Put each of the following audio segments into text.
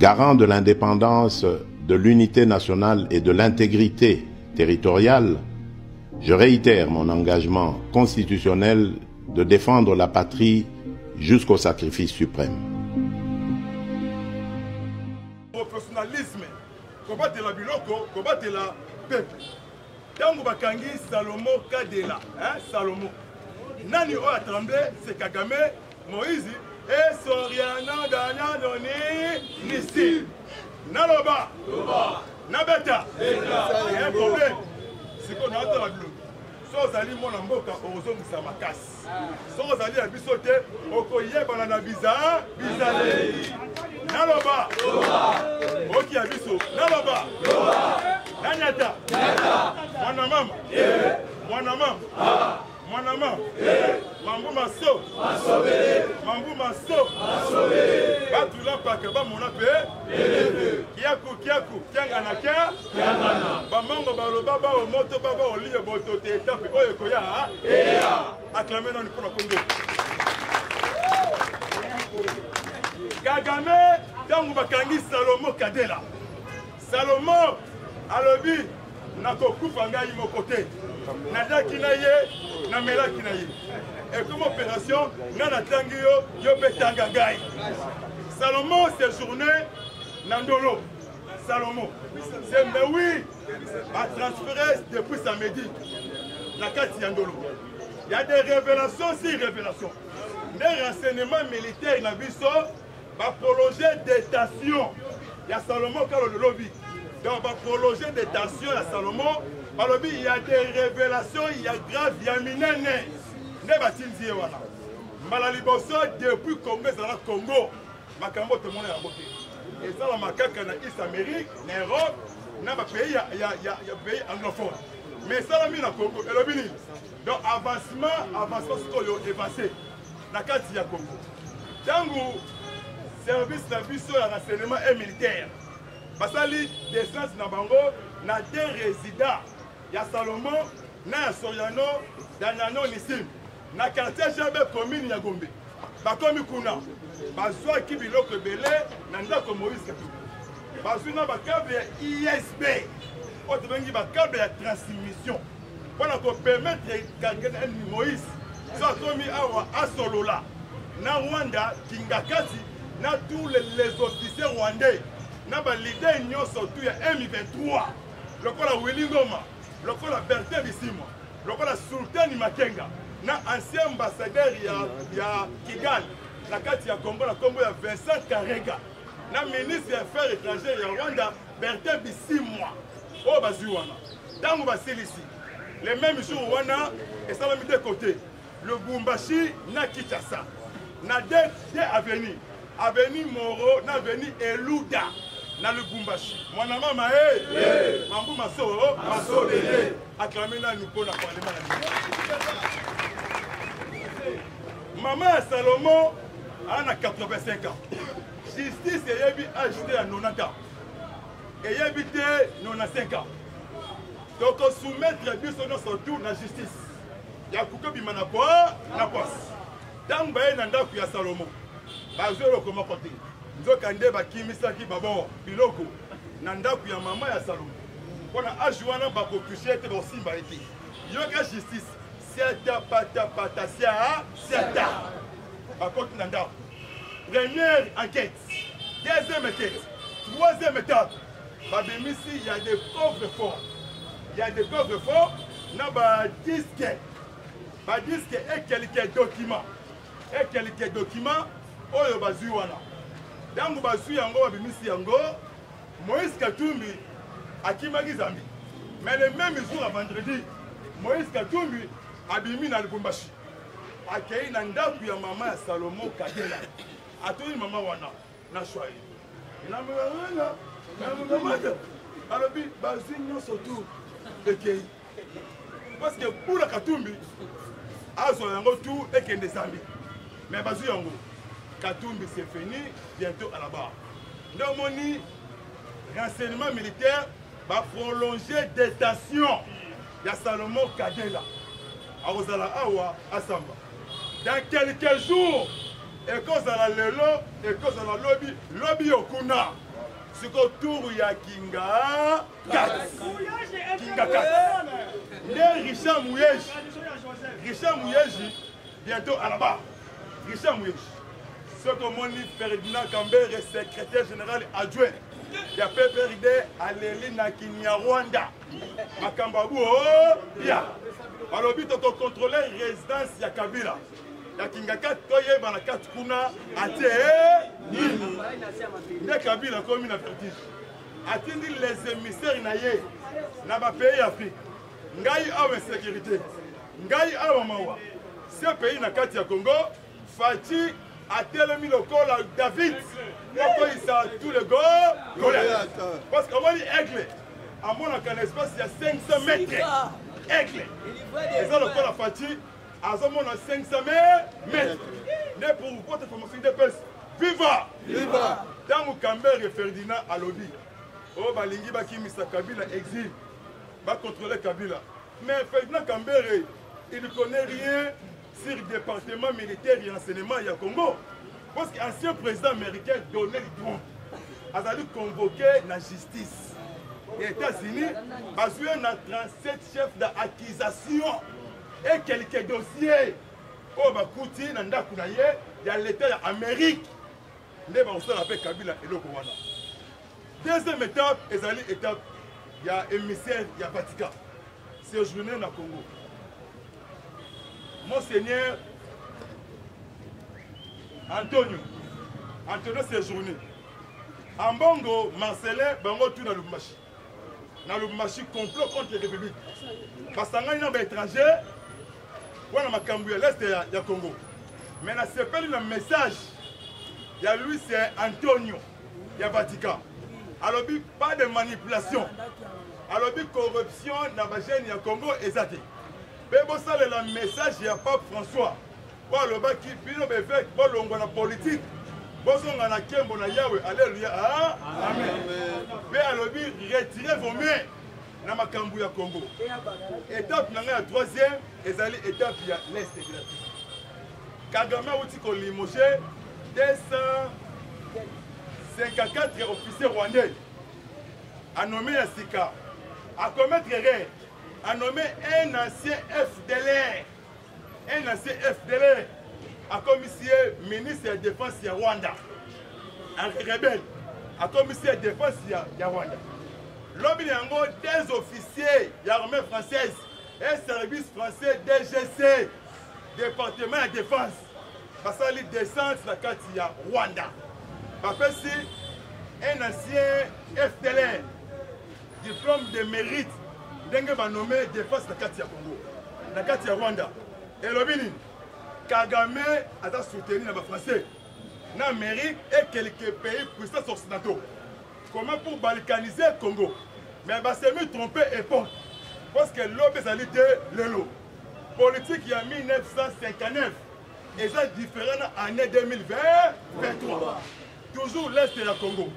garant de l'indépendance, de l'unité nationale et de l'intégrité territoriale, je réitère mon engagement constitutionnel de défendre la patrie jusqu'au sacrifice suprême. Professionnalisme, combattre la biloko, combattre la peuple. Tango bakangi Salomo Kadela, Salomo. Nani o a tremblé, c'est Kagame, Moïse, et Soriana Dana Doni, Nissi. Naloba, Nabeta, il y a un problème. C'est qu'on a entendu la biloko. Sans aller mon amboka, ozong sa makas. Sans aller à bisote, okoye banana biza, bizale. Naloba, oki abiso, naloba, nanyata, mwanamama, mwanamama, mwanamama, mambu maso, mambu maso, batula pakaba monape, kiaku, kianga na kia, bamango baloba ba o moto baba o liye boto te etape, oye koya, acclamé dans le Congo. Kagame, tangu bakangi Salomo Kadela. Salomo, alobi, nakokufa ngai mokote. Nadaki na ye, namelaki na ye. Et comme opération, nana tangi yo betanga ngai. Salomo séjourné Nandolo. Salomo. C'est mais oui, a transféré depuis samedi. Nakati Yandolo. Il y a des révélations sur révélations. Des renseignements militaires na biso va prolonger des tensions. Il y a Salomon qui a le lobby. Donc, va prolonger des tensions à Salomon. Il y a des révélations, il y a grave, il y a minene. Ne va-t-il dire voilà. Malaliboso depuis Congo, c'est la Congo. Makambo tout le monde est à côté. Et ça, la macaque en East Amérique, en Europe, dans les pays, il y a pays anglophones. Mais ça, la mine à Congo, et le Bini. Donc, avancement, c'est qu'on a dépassé. La carte, il y a Congo. Tango, service de renseignement et militaire. Parce que l'essence na bango, na deux résidents. Il y a Salomon, na Soriano, Danano Nissim. Na quartier Jabe commune ya Gombe. Bakomi kuna. Bazwa ki biloko belé, na ndako Moïse Katumbi. Bazwa na bakable ya ISB. Oto bengi bakable ya transmission. Pour permettre quelqu'un Moïse, soit commis à Solola, na Rwanda, Kingakati, na tous les officiers rwandais, na ba leader union surtout ya M23, le kola Willingoma, le kola Bertin Bisimwa, le kola Sultan Makenga, na ancien ambassadeur ya Kigali, la kati ya Congo, la Congo ya Vincent Karega, na ministre des Affaires étrangères ya Rwanda, Bertin Bisimwa, oh bazuwana, tango basilisi. Les mêmes jours, on a, et ça va mis de côté, le Bumbashi, na Kitasa, na deux avenues, avenue Moro, na avenue Eluda, na le Bumbashi. Mon maman m'a dit, Mambu Maso, Maso Bélé, acclamé na nous pour la parlement. Maman Salomon, elle a 85 ans. Justice est agitée à 90 ans. Et il a habité 95 ans. Donc, soumettre surtout la justice. Il y a beaucoup de na poisse. Dans le Nanda qui a Salomon. Bazolo comment côté. Nous avons bakimisa ki babo biloko. Nanda qui a maman ya Salomon. On a ajuana bako toucher te aussi baité. Yoga justice. Siata pata siata. Bako Nanda. Première enquête. Deuxième enquête. Troisième étape. Babemisi, il y a des pauvres forts. Il y a des coffres forts, il y a des disques et quelques documents. Et quelques documents, oh, il y a des documents. Dans le basu yango, il y a Moïse Katumbi à Kimagi Zambi. Mais le même jour, à vendredi, Moïse Katumbi a bimi dans le Bumbashi. A Kei Nanda, puis à maman Salomon Kadela. A tout le maman wana, na choisi. Il a dit, alors, basu non surtout. Parce que pour la Katumbi, Azo Yango tout et qu'il descend. Mais Bazou Yango, Katumbi c'est fini, bientôt à la barre. Donc, mon renseignement militaire va prolonger des tensions. Il y a Salomon Kadela, à Ozala Awa, à Samba. Dans quelques jours, et quand ça a le lot, et quand ça a lobby Okuna, siko tour ya Kinga 4 Kinga 4 ne Richard Mouyeji bientôt à la barre. Richard Mouyeji ce que mon Ferdinand Kambere secrétaire général adjoint ya PPRD aleli na Kinyarwanda makambabu ya balobi to contrôler résidence ya Kabila ya Kinga 4 toyeba na 4 kuna ate nini nde Kabila komi na vertige atindi les émissaires na ye na ba pays Afrique ngai awa sécurité ngai awa mawa ce pays na kati ya Congo Fachi atelemi lokola David okoyisa tous les gars parce que omoni aigle amonaka na espace ya 500 mètres aigle eza lokola Fachi azomona 500 mètres ne pour votre formation de pes viva tango Kambere Ferdinand alobi o balingi bakimisa Kabila exil va contrôler Kabila mais Ferdinand Kambere il ne connaît rien sur le département militaire et renseignement à Congo. Parce qu'ancien président américain Donald Trump a convoqué la justice. Les États-Unis ont 37 chefs d'accusation et quelques dossiers. Oh, Bakouti, Nanda Kounaye, il y a l'État d'Amérique. Il y a Kabila et le Rwanda. Deuxième étape, il y a émissaire, il y a Vatican. C'est journée dans le Congo. Monseigneur Antonio séjourné. En Bongo, Marcelin, Bango tout dans Lubumbashi. Dans Lubumbashi, complot contre les républiques. Parce qu'il y a des étrangers, il y a l'Est et le Congo. Mais là, c'est pas le message. Il y a lui, c'est Antonio. Il y a Vatican. Alors, pas de manipulation. Alors, corruption dans le Congo et Zati. Mais ça, le message, il n'y a pas François. Pour le bas qui vient de faire, pour la politique, pour la Kembo na Yahweh, alléluia, amen. Mais alors, retirez vos mains dans ma Kambouya Congo. Étape, la troisième, et étape, il y a l'Est de la ville. Kagame a dit qu'on limogé 254 officiers rwandais, a nommé un Sika, à commettre erreur. A nommé un ancien FDLR. Un ancien FDLR a commissaire ministre de la Défense de Rwanda. Un rebelle a commissaire de la Défense de Rwanda. L'homme il y a des officiers de l'armée française et service français DGC, département de défense. Parce qu'il descend sur la carte de Rwanda. Parce que c'est un ancien FDLR, diplôme de mérite. Dengue va nommer défense la carte de Congo, la carte de Rwanda. Et le Bénin, Kagame a soutenu les Français, l'Amérique et quelques pays puissants occidentaux. Comment pour balkaniser le Congo? Mais c'est mieux tromper époque. Parce que l'homme est allé de l'eau. Politique il y a 1959. Et c'est différent en l'année 2023. Toujours l'Est de la Congo.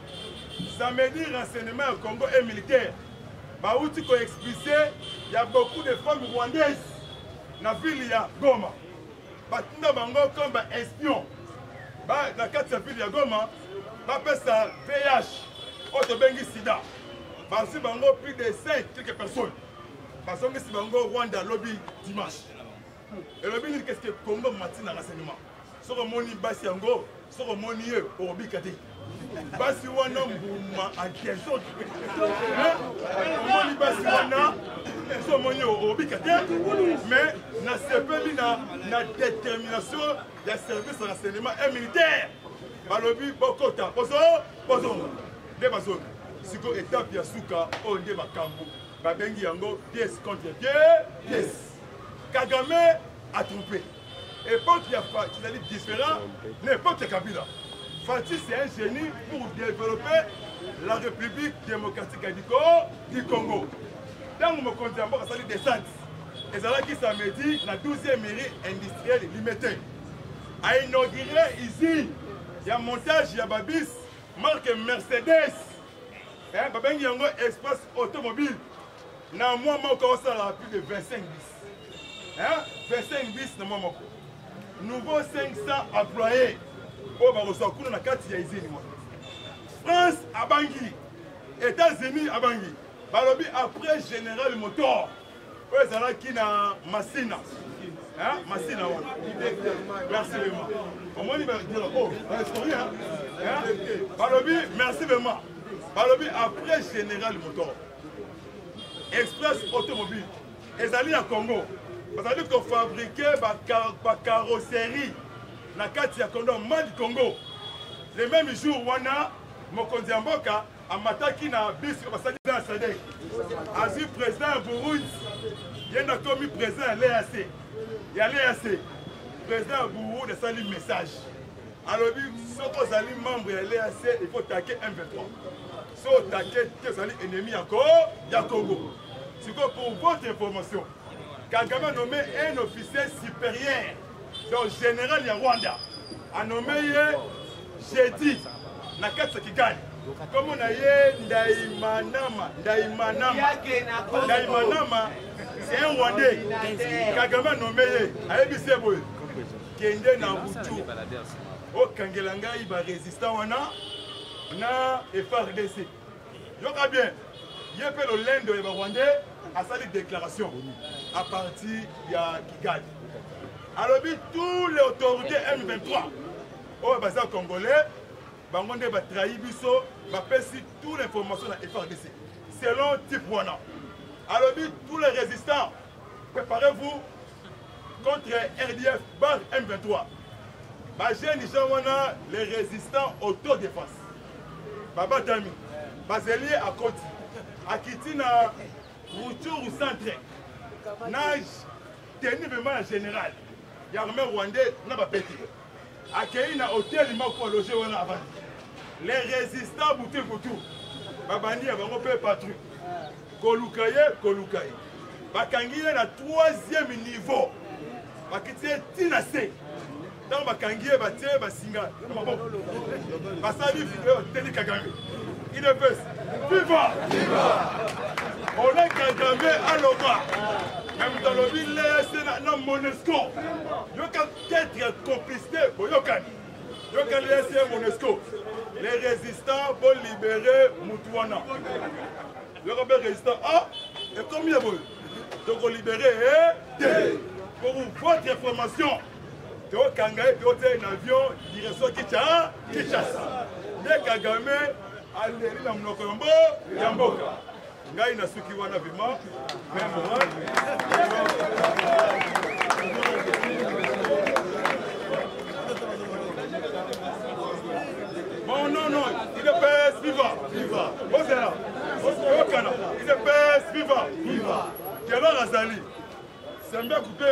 Ça me dit renseignement au Congo et militaire. Bah, où tu peux expliquer, il y a beaucoup de femmes rwandaises dans la ville de Goma. Bah, tu as comme espion. Bah, dans la ville de Goma, bah, ça VIH, Otobengi Sida. Bah, si bango plus de 5 quelques personnes. Parce que si bango Rwanda lobby dimanche. Et le lobby, qu'est-ce que Congo matin dans l'enseignement? Sur le moni basi yango, sur le moni Orobi Kati. Basi wana mbuma ankezo. Moni basi wana so moni Orobi Kati. Mais na sepeli na détermination ya service de renseignement et militaire. Balobi bokota. Pozo. De bazo. Siko étape ya suka onde bakambu. Babengi yango pièce contre pièce. Kagame a trompé. Époque qui a dit différent, l'époque de Kabila. Fatih c'est un génie pour développer la République démocratique du Congo. Dans mon compte, ça dit descente. Et c'est là qui s'est dit la 12e mairie industrielle limitée. A inauguré ici, il y a montage, il y a Babis, marque Mercedes. Il y a un espace automobile. Dans moi, je suis à plus de 25 bis. 25 bis dans moi. Nouveau 500 employés. Oh, bah, on s'en coule dans la carte, il y a ici. France à Bangui, États-Unis à Bangui. Balobi après Général Motor, ouais, ça là qui n'a Massina. Hein? Massina, merci vraiment. Au moins, il va dire, oh, c'est rien. Balobi, merci vraiment. Balobi après Général Motor. Express automobile. Ils allaient à Congo. Parce qu'on fabriquait la carrosserie. Na kati ya Congo, Mad Congo. Le même jour, on a Mokonzi Mboka a mataki na bis au Basadi dans Sadek. Azu président Burundi, il y a commis président à l'EAC. Il y a l'EAC. Président Burundi a sali message. Alors, si vous allez membre de l'EAC, il faut taquer M23. Si vous taquez, vous allez ennemi encore, il y a Congo. C'est pour votre information. Kagame a nommé un officier supérieur, donc général de Rwanda, a nommé jeudi, na kati Kigali. Comme on a eu Ndaimanama, c'est un Rwandais. Kagame a nommé a EBC Boy. Kende na Butu. Au Kangelanga, il va résister na FRDC. Je crois bien. Il y a le lend de Rwandais à sa déclaration à partir de Kigali. Alors, tous les autorités M23 au bazar congolais, Bangonde va trahir Bisso, va passer toute l'information dans FRDC. Selon type Wana. Alors, tous les résistants, préparez-vous contre RDF bar M23. Les résistants autodéfense. Baba Dami, Baselier à Côte, à Kitina, Routour ou Centre, Nage, tenu vraiment en général. Il y a un Rwandais, n'a pas pété. À Kéina, hôtel, il m'a pas logé avant. Les résistants, Bouté Boutou, Babani, avant on peut patrouille. Kolukaye. Bakangi est à 3e niveau. Bakiti Tinase. Dans Bakangi, Baté, Basinga. Basali, Télé Kagame. Il est best. Viva! On est Kagame à l'Oma. Même dans le ville, c'est un Monesco. Il y a être complicité pour Yokani. Yokani, c'est Monesco. Les résistants vont libérer Moutouana. Le rebelle résistant A, et combien vous? Donc on libérer pour votre information. Tu as Kangaï, tu as un avion, direction Kinshasa. Les Kagame, allez, dans mon Colombo, Yamboka. Ngai na suki wana vima, même bon, non, il est best, viva. Osera, Okana, il est best, viva. Keba Azali, c'est bien coupé,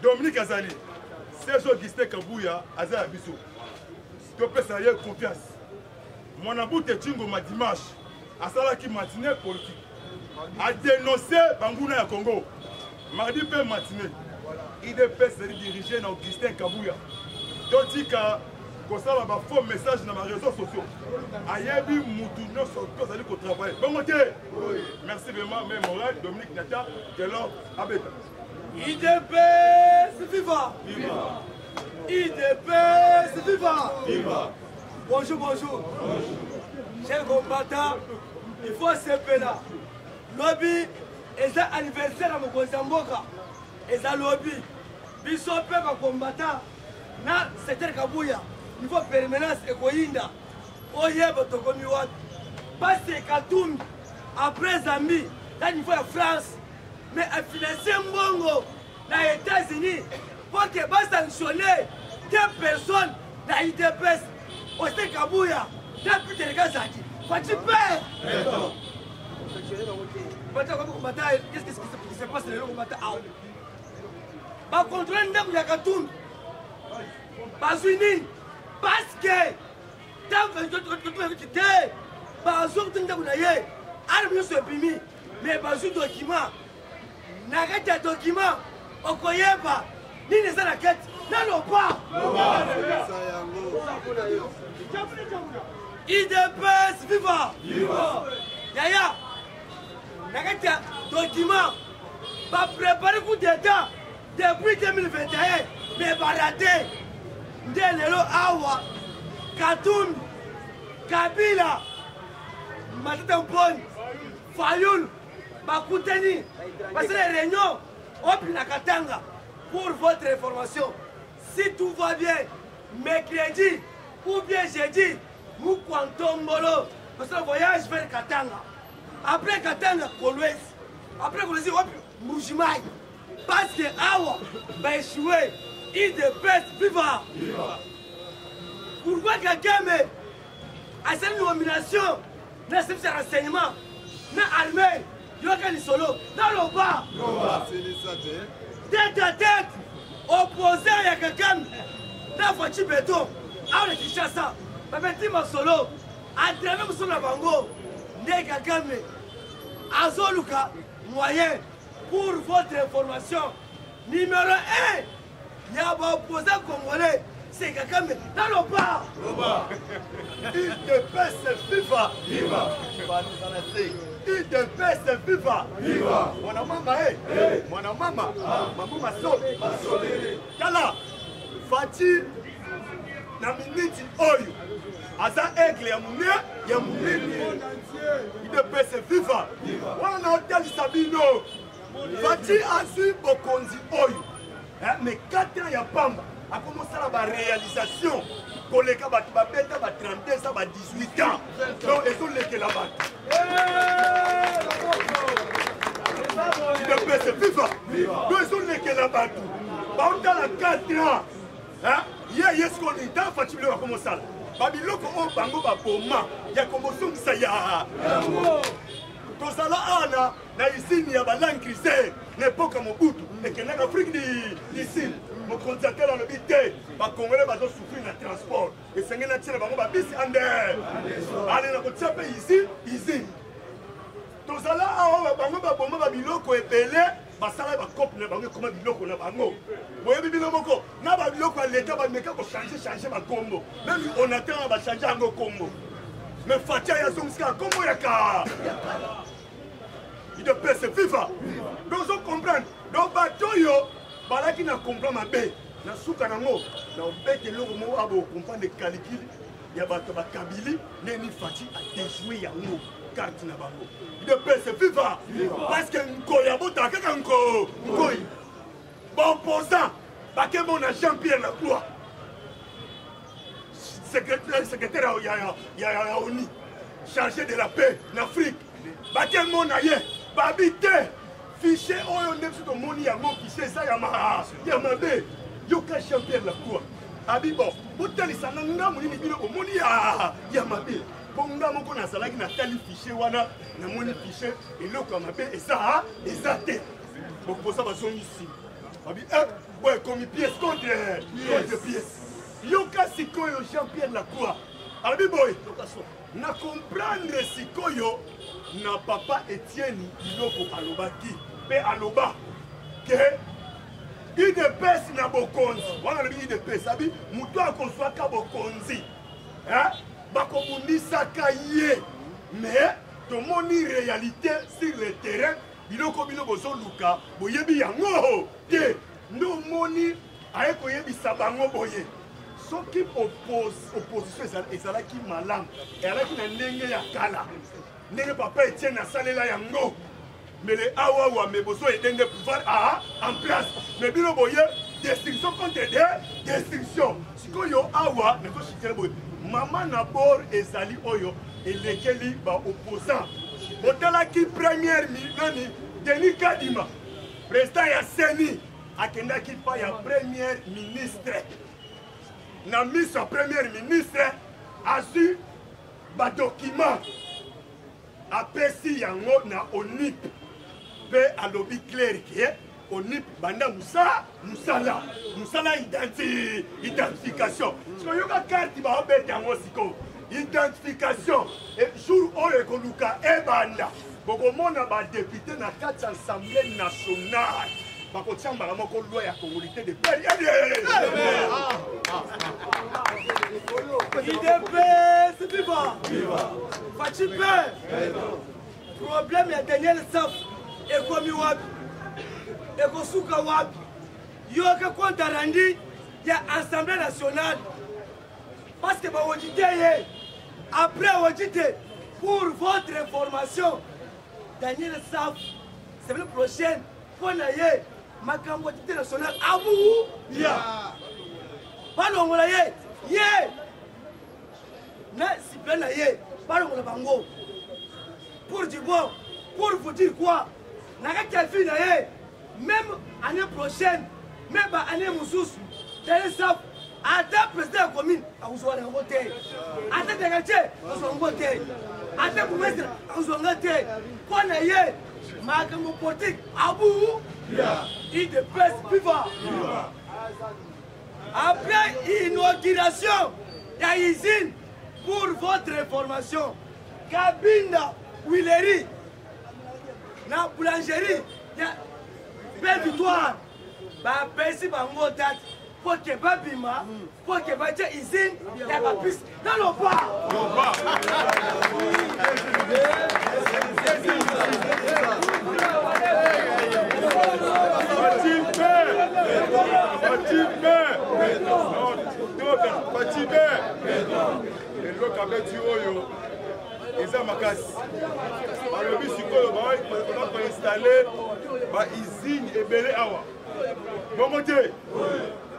Dominique Azali, Serge Augustin Kabouya, Azali Abisso. Tu peux ça y est confiance. Mon abou te tingo ma dimanche, à Salaki matinée politique, a dénoncé Bangouna à Congo. Mardi peu matinée, il est se diriger dans Augustin Kabouya. Donc, il y a un faux message dans les réseaux sociaux. Ayebi Moutouno Soto, ça dit qu'on travaille. Bon, merci vraiment, mais Moral, Dominique Nata, Kelor, Abeta. IDPS, viva! IDPS, viva! Bonjour. Chers combattants, il faut se là. Lobby, et ça anniversaire à Mokonzamboka. Et ça lobby. Bishop va combattre. Na secteur Kabouya. Il faut permanence et Koyinda. Oyeba Tokomiwat. Parce que Katoum, après Zambie, là il faut la France. Mais à financer Mbongo, dans les États-Unis, pour que va sanctionner des personnes dans l'IDPS. Au secteur Kabouya. Depuis que les gars ont dit, faut-tu faire? Qu'est-ce qui se passe dans le combattant? Va contrôler le Yakatoum. Bazouini, parce que tant que tu es, Bazou, tu es arme se bimi, mais Bazou document, n'arrête un document, on connaît pas, ni les anaquettes, non pas. IDPS, viva! Yaya, n'arrête un document, va préparer le coup d'état depuis 2021, mais va rater. Ndelelo awa Katumbi Kabila, Matata Mponi, Fayoul, Bakutani, parce que les réunions, on a Katanga. Pour votre information, si tout va bien, mercredi ou bien jeudi, nous comptons Molo, parce que le voyage vers Katanga. Après Katanga, Kolwezi. Après Kolwezi, Moujimaï. Parce que Awa va échouer. Il dépêche, viva. Pourquoi Kagame a cette nomination dans ce renseignement, dans l'armée, il y a un solo, dans le bas. Tête à tête, opposé à Kagame, dans la voiture béton, avec Kinshasa, ma solo, à travers mon bango, de Kagame, Azoluka, moyen, pour votre information, numéro 1, il y a un opposant congolais, c'est Kagame, dans le bas. Il dépêche FIFA. Viva. Il dépêche FIFA. Viva. Mon maman, mon maman, maman Masole. Kala, Fati, na minute oyo. Aza aigle ya munene, ya munene. Il dépêche FIFA. On a hôtel Sabino. Fati a su Bokonzi oyo. Mais 4 ans il y a Pamba. A commencé la réalisation. Koleka batu babeta ba 32 ça ba 18 ans. Donc ils sont les là-bas. Il dépêche FIFA. Donc ils sont les là-bas. Ba on a 4 ans. Hein? Yes qu'on est dans Fatibile va commencer là. Babiloko on bango ba boma. Ya commotion ça ya. Tozala ana na isini ya balang crisé n'époque Mobutu et que na Afrique d'ici. Mon conducteur dans le bité, les Congolais vont souffrir dans le transport. Et c'est un tir de bis en l'air. Allez, on va ici, ici. Tout ça là, on va bomber biloko et belé, va s'arrêter à cop, ne va pas comme biloko na bango. Vous voyez biloko, na ba biloko à l'état va mettre pour changer ma combo. Même on attend on va changer un combo. Mais Fatia ya zonska combo ya ka. Il de paix c'est FIFA. Donc on comprend. Donc bateau yo balaki na comprendre mabe na suka nango na obete loko mo abo comprendre les calculs ya bato ba kabili neni Fati a déjoué yango carte na bango de paix c'est FIFA parce que nkoya bota kaka nkoi bon opposant ba ke mon Jean-Pierre Lacroix secrétaire ya ONU chargé de la paix en Afrique ba ke mon aye ba habiter fichier oyo ndem soto moni yango fichier ça ya mabe yoka Jean-Pierre Lacroix abibo botalisa na ngamu nini bino omoni ya mabe bonga moko na salaki na tali fichier wana na moni fichier eloko ya mabe eza te bokosa bazongi ici abi ouais comme pièce contre pièce yoka sikoyo Jean-Pierre Lacroix abiboy na comprendre sikoyo na papa Etienne biloko alobaki pe aloba ke idepesi na bokonzi wana lobi idepesi abi mutu akozwaka bokonzi bakobundisaka ye mais tomoni réalité sur le terrain biloko bino bozoluka boyebi yango te ndomoni aye koyebisa bango boye soki opposition ezalaki malamu ezalaki na ndenge ya kala ndenge papa Etienne asalela yango mais les awawa mais besoin de pouvoir en place mais bino boye destruction contre destruction sikoyo awa na ko chitele boye mama na bord ezali oyo elekeli ba opposant botalaki première minute Denis Kadima président ya Seni akendaki pa ya premier ministre na mise en premier ministre azu ba document apesi yango na ONIP pe alobi clair ke ONIP banda musala identification siko yoka carte ba obete yango siko identification et jour oyo ekoluka ebanda bokomona ba député na kati assemblée nationale bakotiambaka moko loi ya congolité de peri IDP, c'est viva. Fati problème ya Daniel Saf ekomi wapi ekosuka wapi yoka konta randi ya Assemblée nationale parce que ba audité ye Après, on dit pour votre information, Daniel Saf, semaine prochaine, pour naïe, ma cambodité nationale, à vous, ya. Pas le monde naïe, yé. Na si bien naïe, pas le monde bango. Pour du bon, pour vous dire quoi, n'a qu'à faire naïe, même année prochaine, même année moussous, Daniel Saf. Ata président de la commune, vous avez voté. Ata dégager, vous avez voté. Ata bourgmestre, vous avez voté. Pour naïe, ma politique, à vous, il dépasse vivant. Après inauguration, il y a une usine pour votre information. Cabine, huilerie, la boulangerie, il y a belle victoire. Bah, merci, bah, on date. Pour que Babima, pour que Badja Izine, il y a ma piste dans le bas.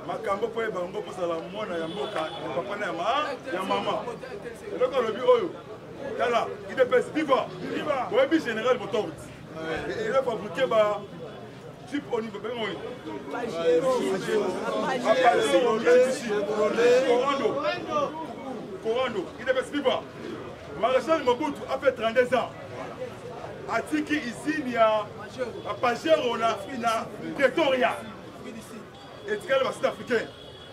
makambo po bango posala mwana ya mboka ya papa na ya mama eloko lobi oyo tala idps viva boyebi général motord il a fabriqué ba type au niveau bengo Corando idps viva Maréchal Mobutu a fait 32 ans atiki usine ya Pajero na Pretoria et tu es sud africain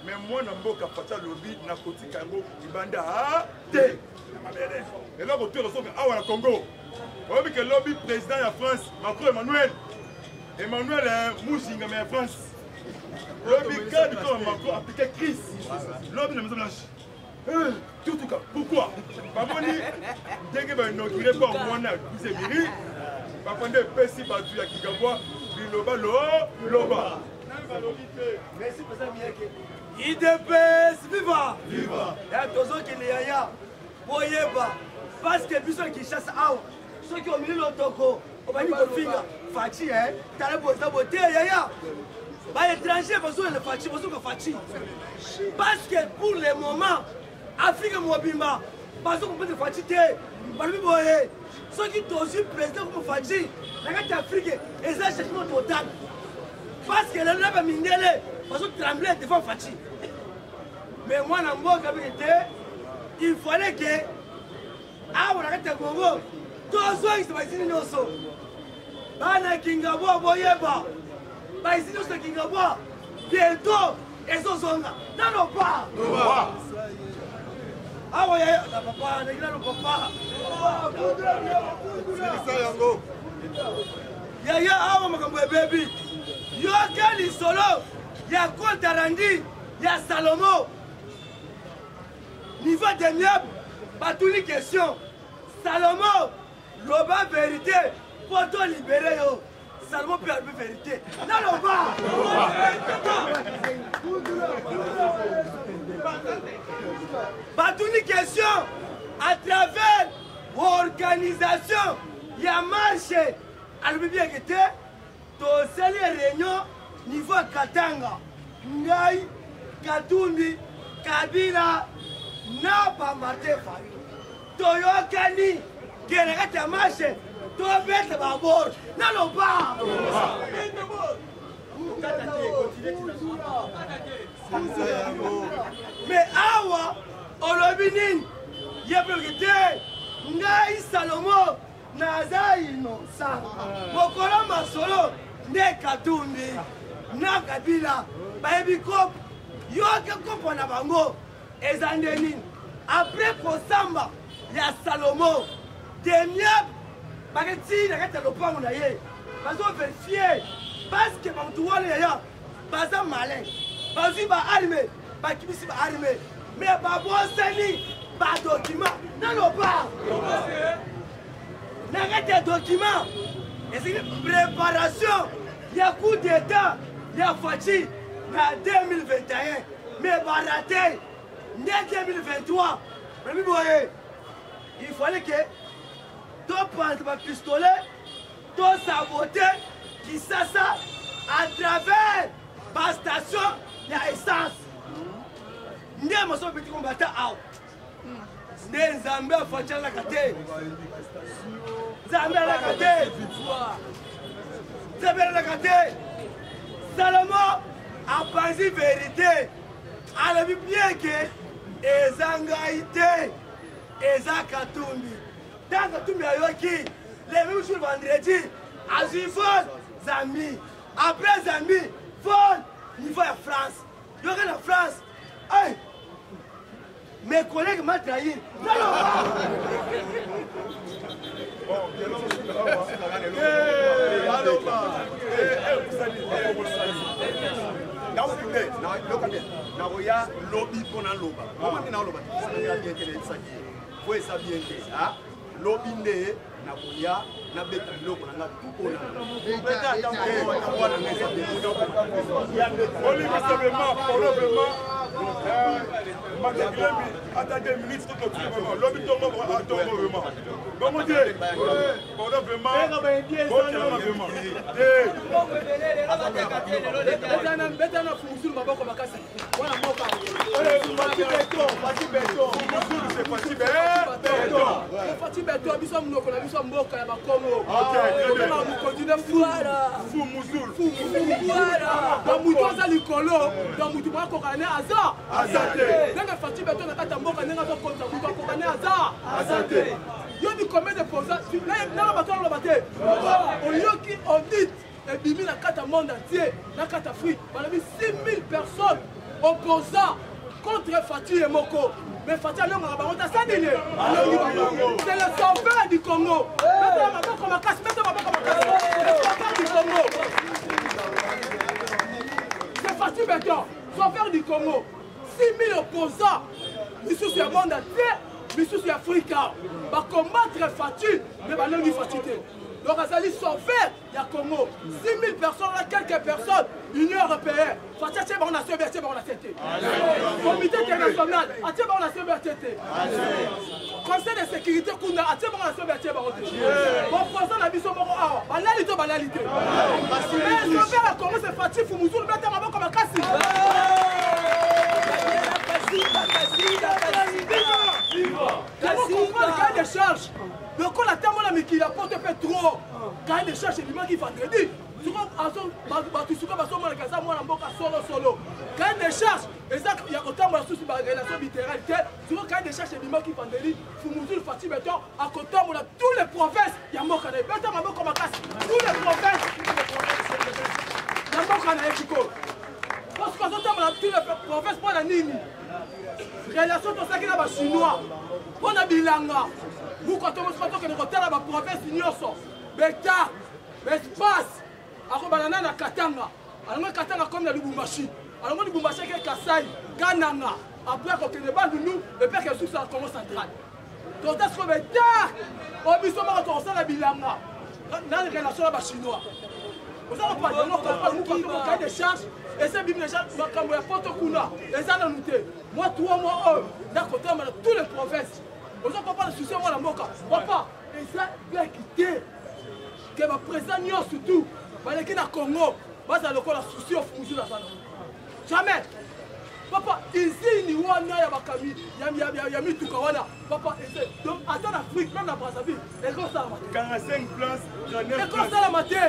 mais moi na mboka pacha lobby na kotika yango ibanda te et là retour au awa na Congo on dit que lobby président de France Macron Emmanuel Mouchinga mais France lobby cadre comme Macron appliqué crise lobby na maison blanche tout cas pourquoi baboni dès que va inaugurer par mwana Bisemiri ba prendre pesi ba tu ya Kigabwa biloba loba. Merci pour ça, Miyake. IDPS, viva! Viva! Et à tous ceux qui n'y a pas, parce que ceux qui chassent à ceux qui ont mis l'otoko, on va dire que finger, Fachi, hein, t'as la beauté, yaya. Bah, étranger, parce que le Fachi, parce que Fachi. Parce que pour le moment, Afrique Mobimba, parce qu'on peut te Fachi, parce que ceux qui ont eu président comme Fachi, la carte Afrique, et ça, c'est tout total. Parce que le lèvre mindele, parce que trembler devant Fachi. Mais moi, il fallait que, ah, on arrête le Congo, tous ceux qui sont ici, nous sommes. Bana Kingabo, Boyeba, Baïsino Kingabo, bientôt, et sont zonga. Non, pas. Ah, oui, papa, les gars, papa. C'est ça, Yango. Yaya, ah, ma baby. Yoka Lisolo, ya Kontarandi, ya Salomo. Niveau de miab, pas toutes les questions. Salomo, l'oba vérité, pour libérer yo. Salomo peut avoir vérité. Non, l'oba. Pas toutes les questions. À travers l'organisation, il y a marché. Alors, bien que tu tosali réunion niveau Katanga, Ngai, Katumbi, Kabila, Napa Matefa. Toyokani, Kerekata Marche, Tobet Babor, non pas. Mais awa, Olobinin, Yabugite, Ngai Salomo, Naza innocent. Mokolo Masolo. Ne Katumbi, na Kabila, baby cop, yoke cop na bango, ezandenin. Après Kosamba, il y a Salomo, Demiab, Bagati, la gâte à l'opang on a yé, parce qu'on vérifier, parce que Bantouane yaya, Baza malin, Bazi ba armé, Bakibisi ba armé, mais Babo Sani, ba document, non pas. La gâte document. Et c'est une préparation. Il y a coup d'État, il y a Fachi, en 2021. Mais baraté, en 2023. Mais vous voyez, il fallait que tu prennes ma pistolet, tu saboter qui ça à travers ma station de essence. Nous sommes petits combattants. Nous sommes à la côté. Salomon a pensé vérité. Alors bien que les angaïtés, les akatumbi, tant que tout le les mêmes jours vendredi, à Zivon, Zami, après Zami, vol, niveau de France. Donc la France, hey, mes collègues m'ont trahi. Non, nakoya lobi mpona loba omoni na loba bien ke lesaki fo esa bien ke lobi nde nakoya nabeta biloko nanga tukona olimesebema probablement attends 2 minutes tout le temps lobi tongo vraiment comment dire probablement betana fumusul maboko makasi wana moka Fati beto biso munoko na biso mboka ya bakongo na mu continue fumusul ba muto za likolo ba muto ba kokane aza azate nanga fati beto na kata mboka nanga zo konta muto kokane aza azate yo ni combien de pourcents na ba tolo bate on yoki audit et bimi na kata monde entier na kata Afrique balabi 6000 personnes opposant contre Fati et Moko. Mais Fati Alonga Rabaronta Sandine. C'est le sauveur du Congo. Mettez ma comme un casse, mettez ma comme un casse. Le sauveur du Congo. C'est Fati Beton, sauveur du Congo. 6000 opposants. Missou sur le monde entier, Missou sur l'Afrique. Va combattre Fati, mais va l'enlever Fati. Donc, Azali sauveur, il y a Congo. 6000 personnes, là, quelques personnes, Union européenne. Fati, on a sauvé, on a cité. Comité international, on a sauvé. Conseil de sécurité, on a sauvé. Bon, président, la mission, banalité, banalité. Mais sauveur, la Congo, c'est Fati, Fumuzoul, mettez ma main comme un cassis. Cahier de charge. Le coup la terme la qui apporte fait trop. Cahier de charge c'est lui qui vendredi. Solo. Cahier de charge, exact, il y a autant de soucis de relation bilatéralité. Souvent cahier de charge c'est lui qui vendredi. Fumuzoul Fati Beton à côté de tous les provinces. Il y a Mokane. Beton ma comme casse. Tous les provinces. Il y a Mokane Chico. Parce que tous les provinces pour la Nini. Relation to sakina ba chinois. On a bilanga. Vous quand on se que le la province nyonso. Beta, espace. Ako banana na Katanga. Alors Katanga comme na Lubumbashi. Alors Lubumbashi ke Kasai, Kananga. Après quand on est bas nous, le père que sous ça Congo central. Donc ça se beta. On biso ma to ça la bilanga. Dans la relation ba chinois. Vous avez pas de nous quand on cahier de charge. Et c'est bien déjà quand on a photo kuna. Et ça nous noté. Moi 3 mois d'un côté dans toutes les provinces. Vous avez pas de souci moi la moka. Papa, et ça bien quitté. Que ma président surtout. Parce que na Congo, bas à l'école la souci au Fumuzoul la zone. Jamais. Papa, ici ni wana ya bakami, ya mituka wana. Papa, essaie. Donc attends l'Afrique même la Brazzaville. Et comme ça la matin. 45 places, 39 places. Et comme ça la matin.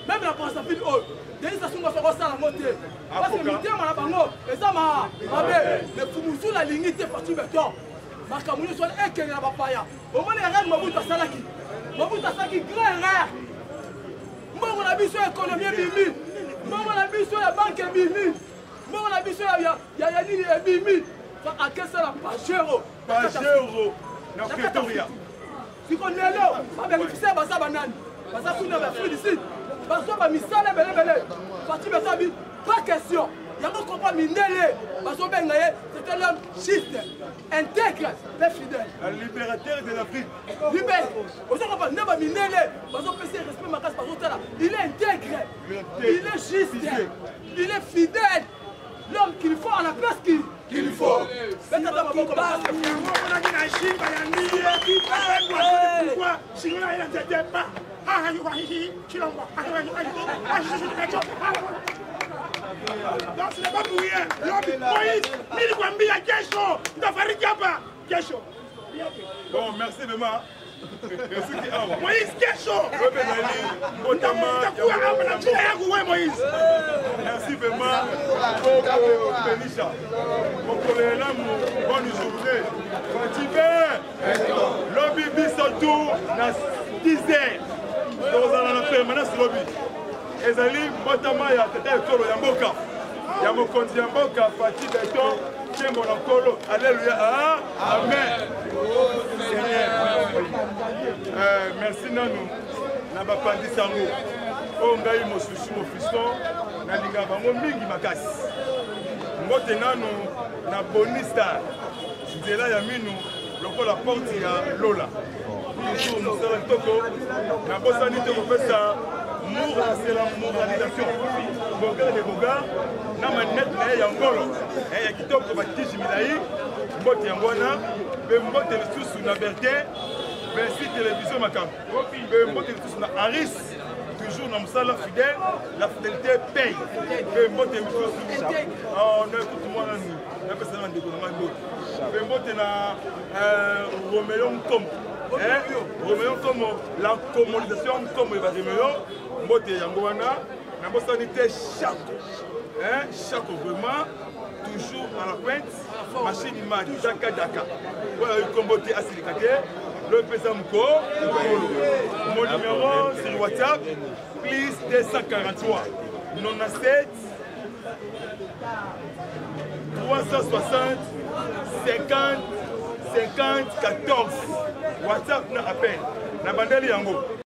Même la Brazzaville Denis Sassou Nguesso va faire la montée. Parce que le militaire m'a bango. Et ça m'a. Mais Fumuzoul la ligne était Fati Beton. Makamuni soit éclairé la papaya. Au moins les règles Mobutu Salaki. Mobutu Salaki grand rare. Moi on a vu sur l'économie bimi. Moi on a vu sur la banque bimi. Moi on a vu sur ya nini bimi. À quel ça la Pajero. Pajero. Na Pretoria. Si on est là, on va bénéficier de ça banane. Parce que nous avons fait ici. Parce que ma misale belé. Fati Beton pas question. Il y a un compas minélé. Parce que c'était l'homme juste, intègre, mais fidèle. Un libérateur de l'Afrique. Libère. Vous savez pas, n'est pas minélé. Parce que respect ma casse par il est intègre. Il est juste. Il est fidèle. l'homme qu'il faut à la place qu'il faut. Donc ce n'est pas pour rien. Moïse, bon, merci vraiment. Moïse, Moïse. Merci vraiment. Benisha. Bonne journée. Lobby Bissotou, 10h. Dans la permanence lobby. Ezali, Botama ya tata ekolo ya mboka. Ya mokonzi ya mboka, Fati Beton, Kembo na Kolo. Alléluia. Amen. Seigneur. Merci nanu. Na bapandi sango. O ngai mosusu mo fiston na linga bango mingi makasi. Mbote nanu na bonista. Nzela ya minu lokola porte ya Lola. Toujours mosala toko na bosani te kopesa c'est la moralisation. Boga de Boga, na manette na ya ngolo. Ya kitoko batiji milai, mbote yangwana, be mbote lisusu na Bertin, Bercy télévision makam. Be mbote lisusu na Aris, toujours na musala fidèle, la fidélité paye. Be mbote lisusu. On écoute moi là nous. Na pesa na ndeko na ndo. Be mbote na Roméo Nkombo. Roméo Nkombo, la communication Nkombo et Roméo. Mbote Yangoana, na bossanité chaque vraiment, toujours à la pointe, machine image, Daka. Voilà, il comboté à Silikate, le Pesamko, mon numéro sur WhatsApp, plus 243 97 360 50 14. WhatsApp na appel, na bandeli yango.